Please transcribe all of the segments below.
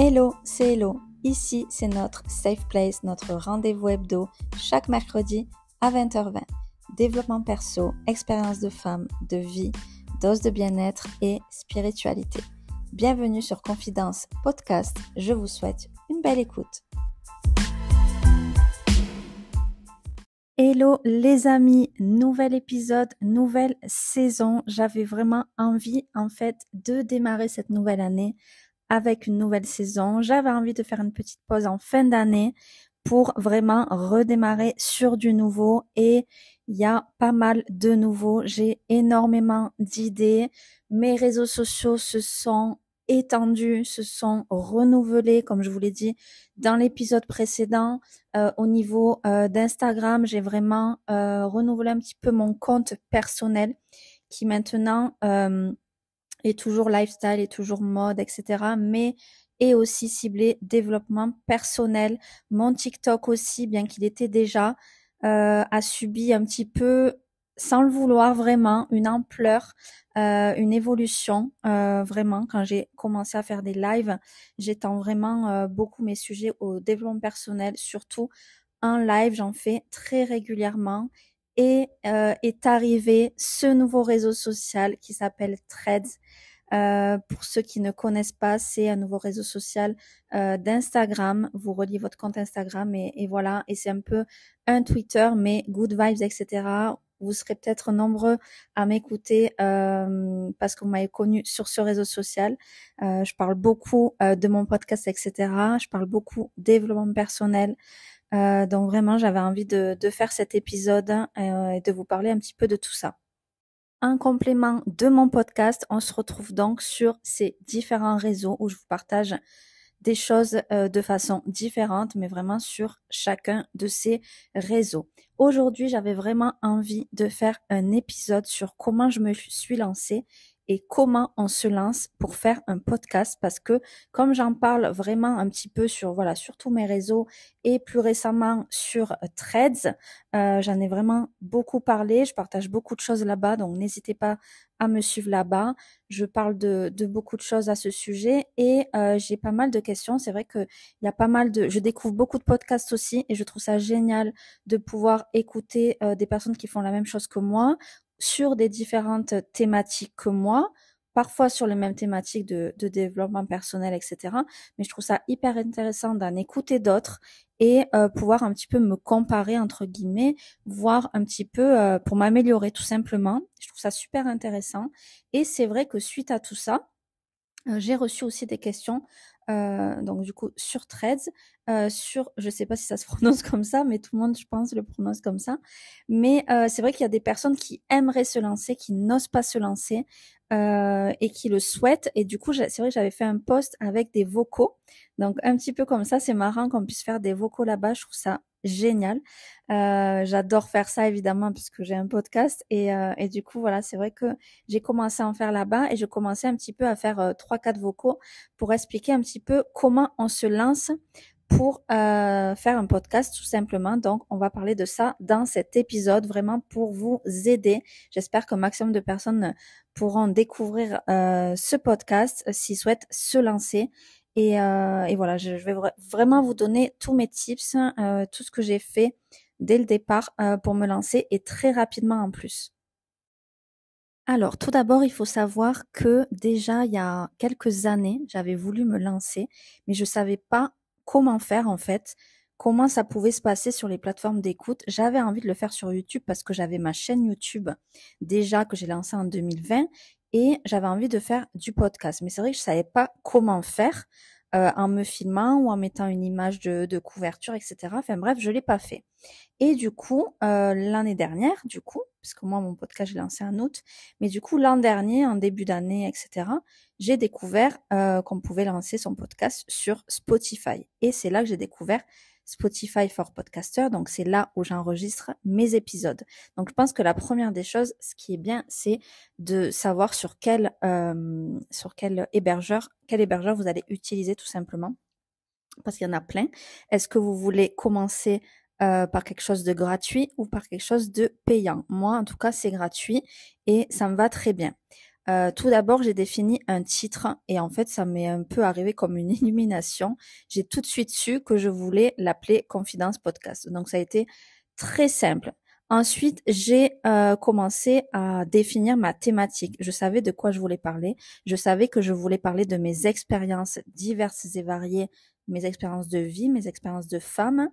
Hello, c'est Hello. Ici, c'est notre safe place, notre rendez-vous hebdo, chaque mercredi à 20h20. Développement perso, expérience de femme, de vie, dose de bien-être et spiritualité. Bienvenue sur Confidence Podcast. Je vous souhaite une belle écoute. Hello les amis, nouvel épisode, nouvelle saison. J'avais vraiment envie de démarrer cette nouvelle année avec une nouvelle saison. J'avais envie de faire une petite pause en fin d'année pour vraiment redémarrer sur du nouveau et il y a pas mal de nouveaux. J'ai énormément d'idées. Mes réseaux sociaux se sont étendus, se sont renouvelés, comme je vous l'ai dit dans l'épisode précédent. Au niveau d'Instagram, j'ai vraiment renouvelé un petit peu mon compte personnel qui maintenant est toujours lifestyle, est toujours mode, etc. Mais est aussi ciblé développement personnel. Mon TikTok aussi, bien qu'il était déjà, a subi un petit peu, sans le vouloir vraiment, une ampleur, une évolution. Vraiment, quand j'ai commencé à faire des lives, j'étends vraiment beaucoup mes sujets au développement personnel, surtout en live, j'en fais très régulièrement. Et est arrivé ce nouveau réseau social qui s'appelle Threads. Pour ceux qui ne connaissent pas, c'est un nouveau réseau social d'Instagram. Vous reliez votre compte Instagram et voilà. Et c'est un peu un Twitter, mais good vibes, etc. Vous serez peut-être nombreux à m'écouter parce que vous m'avez connu sur ce réseau social. Je parle beaucoup de mon podcast, etc. Je parle beaucoup développement personnel. Donc vraiment, j'avais envie de faire cet épisode et de vous parler un petit peu de tout ça. En complément de mon podcast, on se retrouve donc sur ces différents réseaux où je vous partage des choses de façon différente, mais vraiment sur chacun de ces réseaux. Aujourd'hui, j'avais vraiment envie de faire un épisode sur comment je me suis lancée et comment on se lance pour faire un podcast parce que comme j'en parle vraiment un petit peu sur sur tous mes réseaux et plus récemment sur Threads, j'en ai vraiment beaucoup parlé, je partage beaucoup de choses là-bas, donc n'hésitez pas à me suivre là-bas. Je parle de beaucoup de choses à ce sujet et j'ai pas mal de questions. C'est vrai que il y a pas mal je découvre beaucoup de podcasts aussi et je trouve ça génial de pouvoir écouter des personnes qui font la même chose que moi sur des différentes thématiques que moi, parfois sur les mêmes thématiques de développement personnel, etc. Mais je trouve ça hyper intéressant d'en écouter d'autres et pouvoir un petit peu me comparer entre guillemets, voir un petit peu pour m'améliorer tout simplement. Je trouve ça super intéressant et c'est vrai que suite à tout ça, j'ai reçu aussi des questions, donc du coup sur Threads, je sais pas si ça se prononce comme ça, mais tout le monde, je pense, le prononce comme ça. Mais c'est vrai qu'il y a des personnes qui aimeraient se lancer, qui n'osent pas se lancer, et qui le souhaitent. Et du coup, c'est vrai que j'avais fait un post avec des vocaux. Donc un petit peu comme ça, c'est marrant qu'on puisse faire des vocaux là-bas. Je trouve ça génial. J'adore faire ça évidemment puisque j'ai un podcast et du coup voilà, c'est vrai que j'ai commencé à en faire là-bas et je commençais un petit peu à faire 3-4 vocaux pour expliquer un petit peu comment on se lance pour faire un podcast tout simplement. Donc, on va parler de ça dans cet épisode vraiment pour vous aider. J'espère qu'un maximum de personnes pourront découvrir ce podcast s'ils souhaitent se lancer. Et voilà, je vais vraiment vous donner tous mes tips, tout ce que j'ai fait dès le départ pour me lancer et très rapidement en plus. Alors, tout d'abord, il faut savoir que déjà, il y a quelques années, j'avais voulu me lancer, mais je savais pas comment faire en fait, comment ça pouvait se passer sur les plateformes d'écoute. J'avais envie de le faire sur YouTube parce que j'avais ma chaîne YouTube déjà que j'ai lancée en 2020 et j'avais envie de faire du podcast. Mais c'est vrai que je savais pas comment faire en me filmant ou en mettant une image de couverture, etc. Enfin bref, je l'ai pas fait. Et du coup, l'année dernière, parce que moi, mon podcast, je l'ai lancé en août, mais du coup, l'an dernier, en début d'année, etc., j'ai découvert qu'on pouvait lancer son podcast sur Spotify. Et c'est là que j'ai découvert Spotify for Podcasters. Donc, c'est là où j'enregistre mes épisodes. Donc, je pense que la première des choses, ce qui est bien, c'est de savoir sur quel hébergeur vous allez utiliser tout simplement. Parce qu'il y en a plein. Est-ce que vous voulez commencer par quelque chose de gratuit ou par quelque chose de payant? Moi, en tout cas, c'est gratuit et ça me va très bien. Tout d'abord, j'ai défini un titre et en fait, ça m'est un peu arrivé comme une illumination. J'ai tout de suite su que je voulais l'appeler Confidence Podcast. Donc, ça a été très simple. Ensuite, j'ai commencé à définir ma thématique. Je savais de quoi je voulais parler. Je savais que je voulais parler de mes expériences diverses et variées, mes expériences de vie, mes expériences de femme.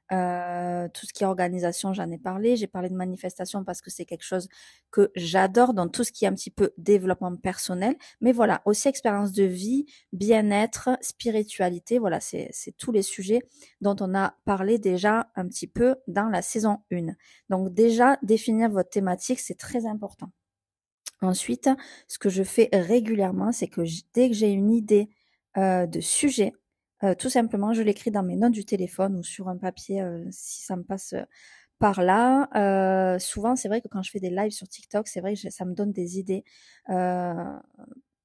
Tout ce qui est organisation, j'en ai parlé. J'ai parlé de manifestation parce que c'est quelque chose que j'adore dans tout ce qui est un petit peu développement personnel. Mais voilà, aussi expérience de vie, bien-être, spiritualité. Voilà, c'est tous les sujets dont on a parlé déjà un petit peu dans la saison 1. Donc déjà, définir votre thématique, c'est très important. Ensuite, ce que je fais régulièrement, c'est que dès que j'ai une idée de sujet, tout simplement, je l'écris dans mes notes du téléphone ou sur un papier si ça me passe par là. Souvent, c'est vrai que quand je fais des lives sur TikTok, c'est vrai que ça me donne des idées. Euh,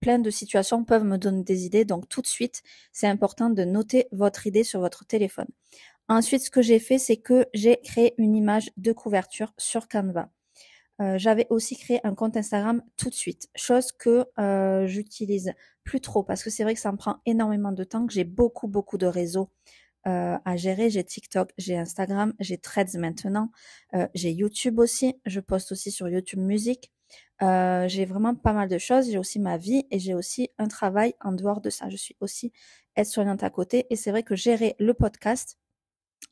Plein de situations peuvent me donner des idées, donc tout de suite, c'est important de noter votre idée sur votre téléphone. Ensuite, ce que j'ai fait, c'est que j'ai créé une image de couverture sur Canva. J'avais aussi créé un compte Instagram tout de suite, chose que j'utilise plus trop parce que c'est vrai que ça me prend énormément de temps, que j'ai beaucoup de réseaux à gérer. J'ai TikTok, j'ai Instagram, j'ai Threads maintenant, j'ai YouTube aussi. Je poste aussi sur YouTube Musique. J'ai vraiment pas mal de choses. J'ai aussi ma vie et j'ai aussi un travail en dehors de ça. Je suis aussi aide-soignante à côté et c'est vrai que gérer le podcast,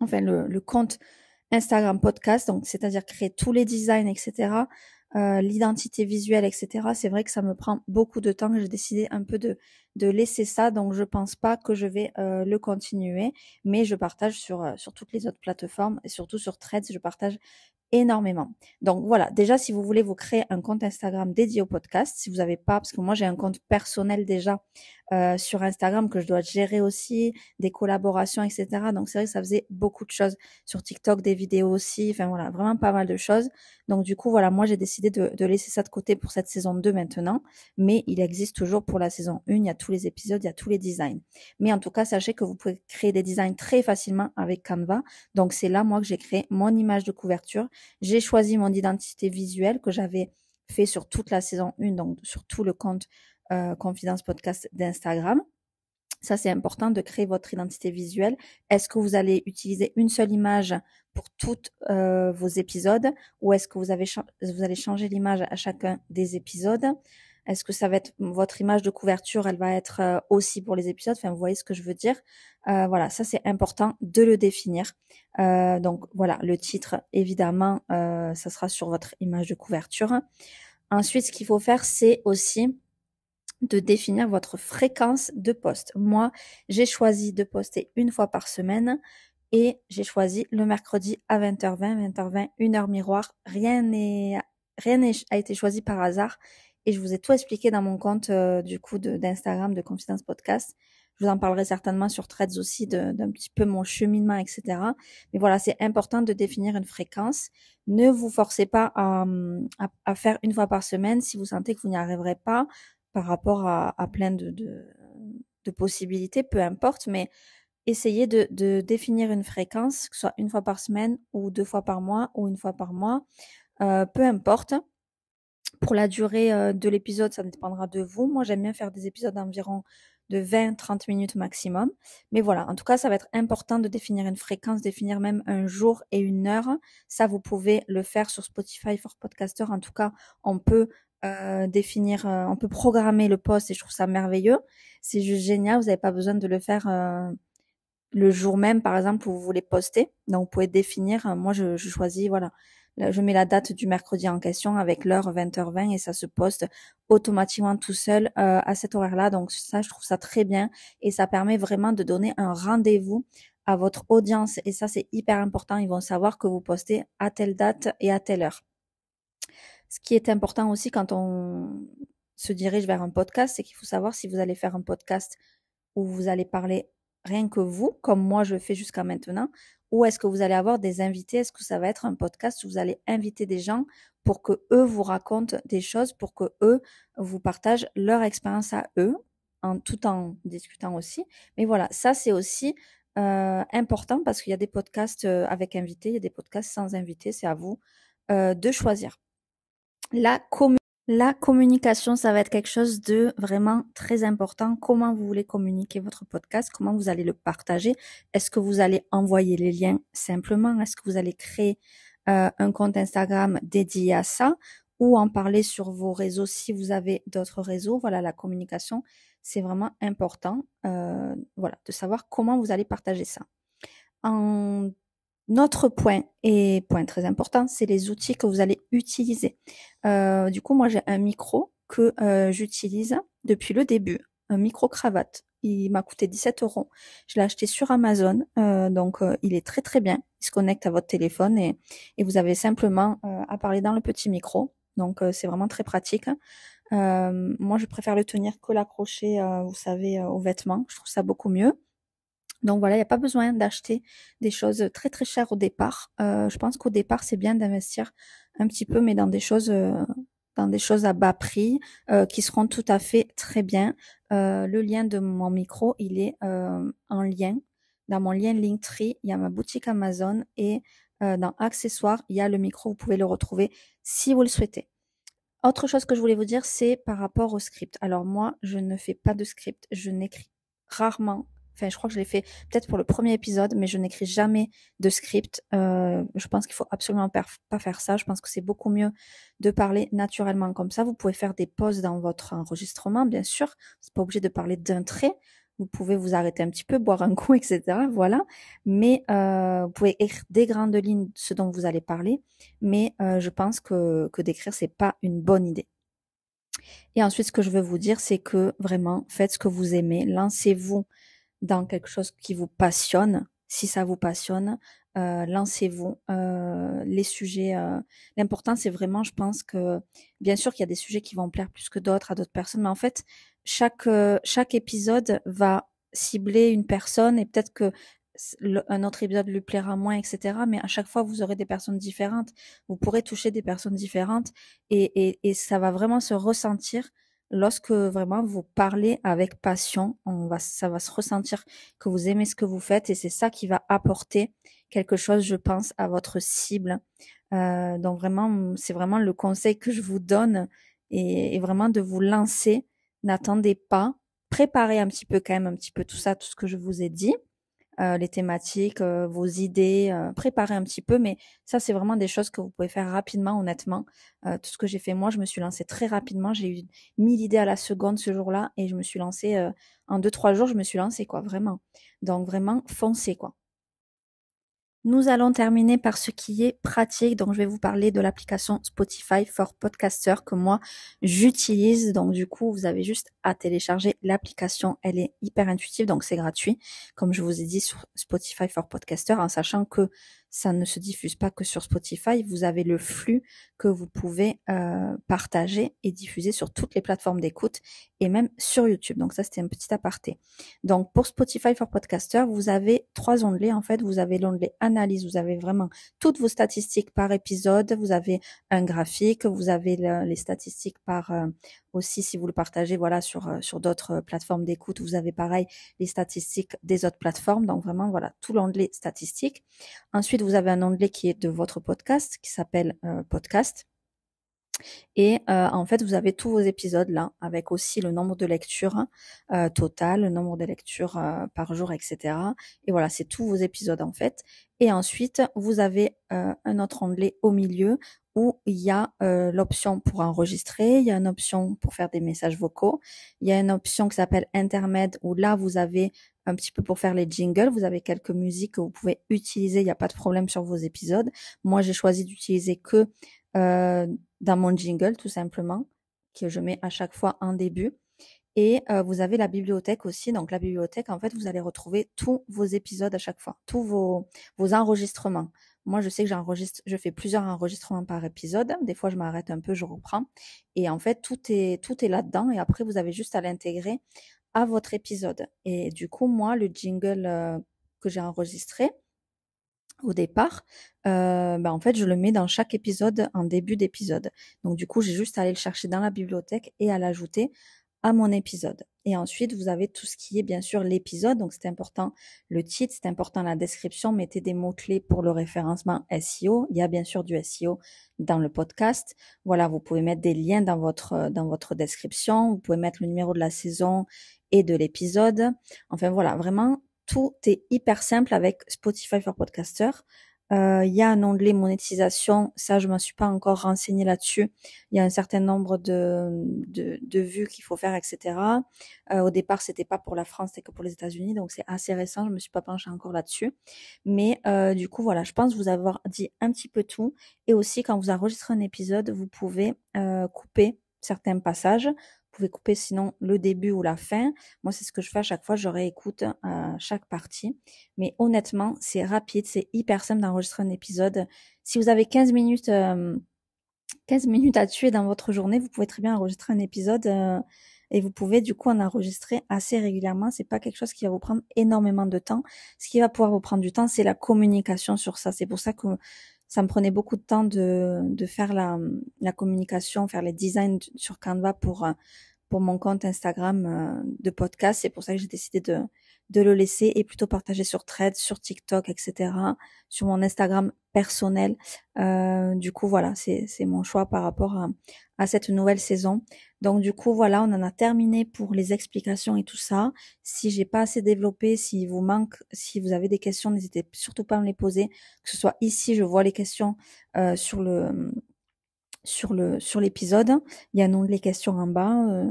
enfin le compte Instagram podcast, donc c'est-à-dire créer tous les designs, etc., l'identité visuelle, etc. C'est vrai que ça me prend beaucoup de temps. J'ai décidé un peu de laisser ça, donc je pense pas que je vais le continuer, mais je partage sur toutes les autres plateformes et surtout sur Threads, je partage énormément. Donc voilà, déjà si vous voulez vous créer un compte Instagram dédié au podcast, si vous n'avez pas, parce que moi j'ai un compte personnel déjà sur Instagram que je dois gérer aussi, des collaborations, etc. Donc c'est vrai que ça faisait beaucoup de choses sur TikTok, des vidéos aussi, enfin voilà, vraiment pas mal de choses. Donc du coup voilà, moi j'ai décidé de laisser ça de côté pour cette saison 2 maintenant, mais il existe toujours pour la saison 1, il y a tous les épisodes, il y a tous les designs. Mais en tout cas, sachez que vous pouvez créer des designs très facilement avec Canva. Donc c'est là moi que j'ai créé mon image de couverture. J'ai choisi mon identité visuelle que j'avais fait sur toute la saison 1, donc sur tout le compte Confidence Podcast d'Instagram. Ça, c'est important de créer votre identité visuelle. Est-ce que vous allez utiliser une seule image pour toutes vos épisodes ou est-ce que vous allez changer l'image à chacun des épisodes? Est-ce que ça va être votre image de couverture, elle va être aussi pour les épisodes? Enfin, vous voyez ce que je veux dire. Voilà, ça c'est important de le définir. Donc voilà, le titre, évidemment, ça sera sur votre image de couverture. Ensuite, ce qu'il faut faire, c'est aussi de définir votre fréquence de poste. Moi, j'ai choisi de poster une fois par semaine et j'ai choisi le mercredi à 20h20, 20h20, 1 heure miroir. Rien a été choisi par hasard et je vous ai tout expliqué dans mon compte du coup d'Instagram de Confidence Podcast. Je vous en parlerai certainement sur Threads aussi d'un petit peu mon cheminement, etc. Mais voilà, c'est important de définir une fréquence. Ne vous forcez pas à faire une fois par semaine si vous sentez que vous n'y arriverez pas par rapport à plein de possibilités, peu importe, mais essayez de définir une fréquence, que ce soit une fois par semaine ou 2 fois par mois ou une fois par mois, peu importe. Pour la durée de l'épisode, ça dépendra de vous. Moi, j'aime bien faire des épisodes d'environ de 20-30 minutes maximum. Mais voilà, en tout cas, ça va être important de définir une fréquence, définir même un jour et une heure. Ça, vous pouvez le faire sur Spotify for Podcaster. En tout cas, on peut définir, on peut programmer le post et je trouve ça merveilleux. C'est juste génial. Vous n'avez pas besoin de le faire le jour même, par exemple, où vous voulez poster. Donc, vous pouvez définir. Moi, je choisis, voilà. Là, je mets la date du mercredi en question avec l'heure 20h20 et ça se poste automatiquement tout seul à cet horaire-là. Donc, ça, je trouve ça très bien et ça permet vraiment de donner un rendez-vous à votre audience. Et ça, c'est hyper important. Ils vont savoir que vous postez à telle date et à telle heure. Ce qui est important aussi quand on se dirige vers un podcast, c'est qu'il faut savoir si vous allez faire un podcast où vous allez parler rien que vous, comme moi je fais jusqu'à maintenant, ou est-ce que vous allez avoir des invités? Est-ce que ça va être un podcast où vous allez inviter des gens pour que eux vous racontent des choses, pour que eux vous partagent leur expérience à eux, tout en discutant aussi. Mais voilà, ça c'est aussi important parce qu'il y a des podcasts avec invités, il y a des podcasts sans invités, c'est à vous de choisir. La communauté La communication, ça va être quelque chose de vraiment très important. Comment vous voulez communiquer votre podcast? Comment vous allez le partager? Est-ce que vous allez envoyer les liens simplement? Est-ce que vous allez créer un compte Instagram dédié à ça? Ou en parler sur vos réseaux si vous avez d'autres réseaux? Voilà, la communication, c'est vraiment important. Voilà, de savoir comment vous allez partager ça. Un autre point, et point très important, c'est les outils que vous allez utiliser. Du coup, moi, j'ai un micro que j'utilise depuis le début, un micro cravate. Il m'a coûté 17 euros. Je l'ai acheté sur Amazon, donc il est très très bien. Il se connecte à votre téléphone et vous avez simplement à parler dans le petit micro. Donc c'est vraiment très pratique. Moi, je préfère le tenir que l'accrocher, vous savez, aux vêtements. Je trouve ça beaucoup mieux. Donc voilà, il n'y a pas besoin d'acheter des choses très très chères au départ. Je pense qu'au départ, c'est bien d'investir un petit peu, mais dans des choses à bas prix, qui seront tout à fait très bien. Le lien de mon micro, il est en lien. Dans mon lien Linktree, il y a ma boutique Amazon et dans accessoires, il y a le micro. Vous pouvez le retrouver si vous le souhaitez. Autre chose que je voulais vous dire, c'est par rapport au script. Alors moi, je ne fais pas de script, je n'écris rarement. Enfin, je crois que je l'ai fait peut-être pour le premier épisode, mais je n'écris jamais de script. Je pense qu'il faut absolument pas faire ça. Je pense que c'est beaucoup mieux de parler naturellement comme ça. Vous pouvez faire des pauses dans votre enregistrement, bien sûr. Vous n'êtes pas obligé de parler d'un trait. Vous pouvez vous arrêter un petit peu, boire un coup, etc. Voilà. Mais vous pouvez écrire des grandes lignes ce dont vous allez parler, mais je pense que d'écrire, c'est pas une bonne idée. Et ensuite, ce que je veux vous dire, c'est que vraiment, faites ce que vous aimez, lancez-vous dans quelque chose qui vous passionne. Si ça vous passionne, lancez-vous. Les sujets, l'important, c'est vraiment, je pense que, bien sûr qu'il y a des sujets qui vont plaire plus que d'autres à d'autres personnes, mais en fait, chaque épisode va cibler une personne et peut-être que un autre épisode lui plaira moins, etc. Mais à chaque fois, vous aurez des personnes différentes. Vous pourrez toucher des personnes différentes et ça va vraiment se ressentir lorsque vraiment vous parlez avec passion. Ça va se ressentir que vous aimez ce que vous faites et c'est ça qui va apporter quelque chose, je pense, à votre cible. Donc vraiment, c'est vraiment le conseil que je vous donne et vraiment de vous lancer. N'attendez pas. Préparez un petit peu quand même, un petit peu tout ça, tout ce que je vous ai dit, les thématiques, vos idées, préparer un petit peu, mais ça, c'est vraiment des choses que vous pouvez faire rapidement, honnêtement. Tout ce que j'ai fait, moi, je me suis lancée très rapidement. J'ai eu 1000 idées à la seconde ce jour-là et je me suis lancée en 2-3 jours, je me suis lancée, quoi, vraiment. Donc, vraiment, foncez, quoi. Nous allons terminer par ce qui est pratique. Donc, je vais vous parler de l'application Spotify for Podcaster que moi, j'utilise. Donc, du coup, vous avez juste à télécharger l'application. Elle est hyper intuitive, donc c'est gratuit. Comme je vous ai dit sur Spotify for Podcaster, en sachant que ça ne se diffuse pas que sur Spotify. Vous avez le flux que vous pouvez partager et diffuser sur toutes les plateformes d'écoute et même sur YouTube. Donc, ça, c'était un petit aparté. Donc, pour Spotify for Podcaster, vous avez 3 onglets. En fait, vous avez l'onglet analyse. Vous avez vraiment toutes vos statistiques par épisode. Vous avez un graphique. Vous avez les statistiques par aussi, si vous le partagez, voilà, sur d'autres plateformes d'écoute. Vous avez pareil les statistiques des autres plateformes. Donc, vraiment, voilà, tout l'onglet statistiques. Ensuite, vous avez un onglet qui est de votre podcast, qui s'appelle podcast. Et en fait, vous avez tous vos épisodes là, avec aussi le nombre de lectures total, le nombre de lectures par jour, etc. Et voilà, c'est tous vos épisodes en fait. Et ensuite, vous avez un autre onglet au milieu où il y a l'option pour enregistrer, il y a une option pour faire des messages vocaux, il y a une option qui s'appelle intermède où là, vous avez un petit peu pour faire les jingles, vous avez quelques musiques que vous pouvez utiliser, il n'y a pas de problème sur vos épisodes. Moi, j'ai choisi d'utiliser que euh, dans mon jingle tout simplement, que je mets à chaque fois en début. Et vous avez la bibliothèque aussi. Donc la bibliothèque, en fait, vous allez retrouver tous vos épisodes à chaque fois, tous vos enregistrements. Moi, je sais que je fais plusieurs enregistrements par épisode. Des fois, je m'arrête un peu, je reprends. Et en fait, tout est là-dedans. Et après, vous avez juste à l'intégrer à votre épisode. Et du coup, moi, le jingle que j'ai enregistré, au départ, en fait, je le mets dans chaque épisode en début d'épisode. Donc du coup, j'ai juste à aller le chercher dans la bibliothèque et à l'ajouter à mon épisode. Et ensuite, vous avez tout ce qui est bien sûr l'épisode. Donc, c'est important le titre, c'est important la description. Mettez des mots-clés pour le référencement SEO. Il y a bien sûr du SEO dans le podcast. Voilà, vous pouvez mettre des liens dans votre description. Vous pouvez mettre le numéro de la saison et de l'épisode. Enfin, voilà, vraiment, tout est hyper simple avec Spotify for Podcasters. Il y a un onglet monétisation, ça je me suis pas encore renseignée là-dessus. Il y a un certain nombre de vues qu'il faut faire, etc. Au départ, c'était pas pour la France, c'était que pour les États-Unis, donc c'est assez récent. Je me suis pas penchée encore là-dessus, mais du coup voilà, je pense vous avoir dit un petit peu tout. Et aussi, quand vous enregistrez un épisode, vous pouvez couper certains passages. Vous pouvez couper sinon le début ou la fin. Moi, c'est ce que je fais à chaque fois. Je réécoute chaque partie. Mais honnêtement, c'est rapide, c'est hyper simple d'enregistrer un épisode. Si vous avez 15 minutes, 15 minutes à tuer dans votre journée, vous pouvez très bien enregistrer un épisode et vous pouvez du coup en enregistrer assez régulièrement. C'est pas quelque chose qui va vous prendre énormément de temps. Ce qui va pouvoir vous prendre du temps, c'est la communication sur ça. C'est pour ça que ça me prenait beaucoup de temps de faire la communication, faire les designs sur Canva pour mon compte Instagram de podcast. C'est pour ça que j'ai décidé de le laisser et plutôt partager sur Threads, sur TikTok, etc., sur mon Instagram personnel. Du coup, voilà, c'est mon choix par rapport à cette nouvelle saison. Donc, du coup, voilà, on en a terminé pour les explications et tout ça. Si j'ai pas assez développé, s'il vous manque, si vous avez des questions, n'hésitez surtout pas à me les poser. Que ce soit ici, je vois les questions sur l'épisode. Il y a un onglet questions en bas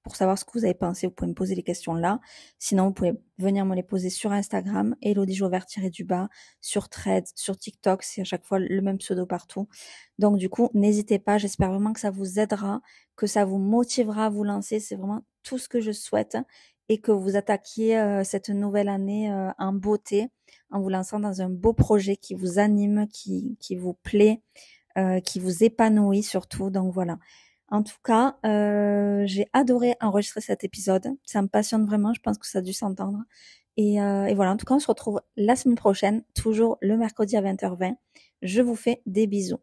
pour savoir ce que vous avez pensé. Vous pouvez me poser les questions là. Sinon, vous pouvez venir me les poser sur Instagram, Elodie Jauvert-du-bas, sur Threads, sur TikTok. C'est à chaque fois le même pseudo partout. Donc, du coup, n'hésitez pas. J'espère vraiment que ça vous aidera, que ça vous motivera à vous lancer. C'est vraiment tout ce que je souhaite et que vous attaquiez cette nouvelle année en beauté, en vous lançant dans un beau projet qui vous anime, qui vous plaît, qui vous épanouit surtout. Donc voilà. En tout cas, j'ai adoré enregistrer cet épisode. Ça me passionne vraiment. Je pense que ça a dû s'entendre. Et voilà. En tout cas, on se retrouve la semaine prochaine, toujours le mercredi à 20h20. Je vous fais des bisous.